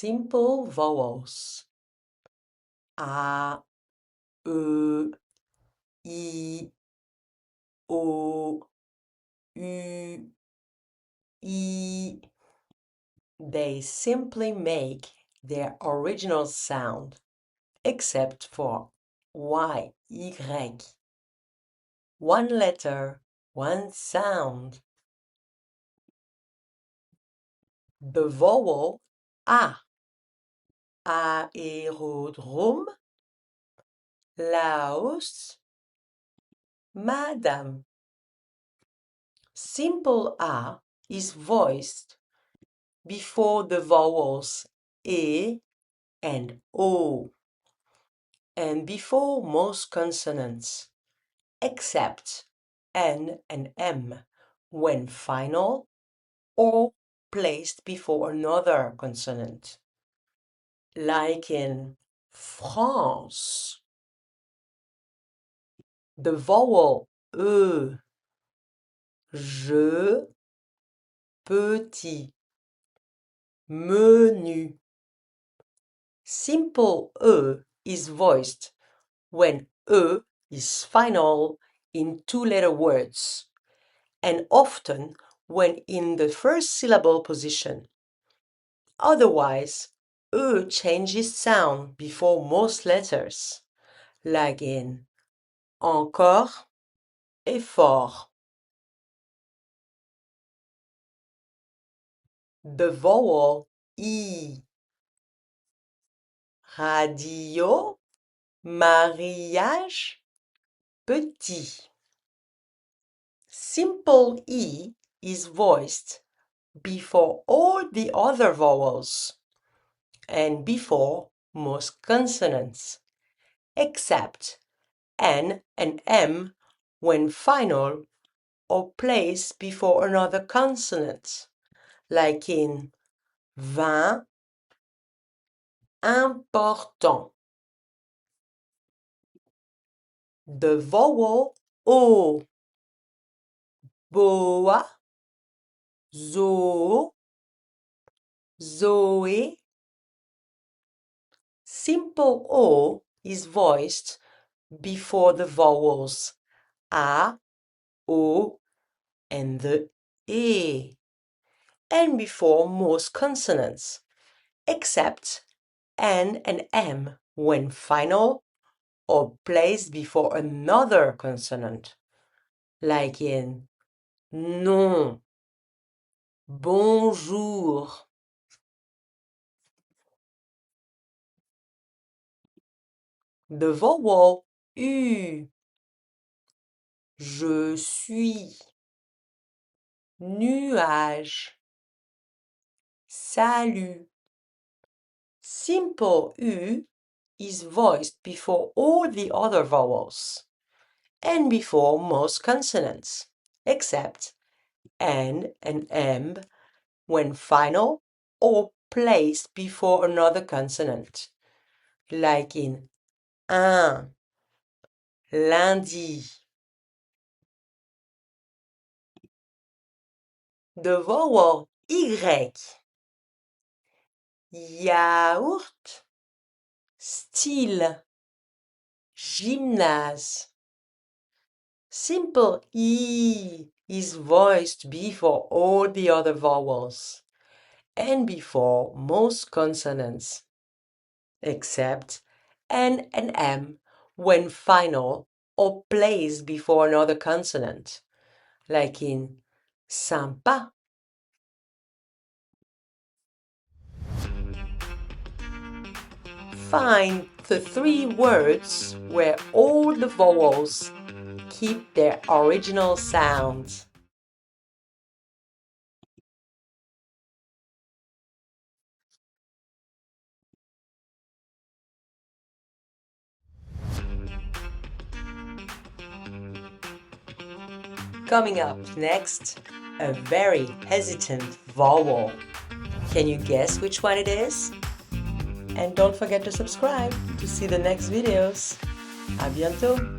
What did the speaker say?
simple vowels. A, E, I, O, U, I. They simply make their original sound, except for Y, Y. One letter, one sound. The vowel A. Aérodrome, Laos, Madame. Simple A is voiced before the vowels E and O, and before most consonants, except N and M when final or placed before another consonant, like in France. The vowel E, je, petit, menu. Simple E is voiced when E is final in two-letter words, and often when in the first syllable position. Otherwise, E changes sound before most letters, like in encore, effort. The vowel I. Radio, mariage, petit. Simple E is voiced before all the other vowels and before most consonants, except N and M when final or placed before another consonant, like in vin, important. The vowel O. Boa, zoo, zoe. Simple O is voiced before the vowels A, O, and the E, and before most consonants, except N and M when final or placed before another consonant, like in non, bonjour. The vowel U. Je suis, nuage, salut. Simple U is voiced before all the other vowels and before most consonants, except N and M when final or placed before another consonant, like in un, lundi. The vowel Y. Yaourt, style, gymnase. Simple E is voiced before all the other vowels and before most consonants, except N and M when final or placed before another consonant, like in sympa. Find the three words where all the vowels keep their original sounds. Coming up next, a very hesitant vowel. Can you guess which one it is? And don't forget to subscribe to see the next videos. À bientôt!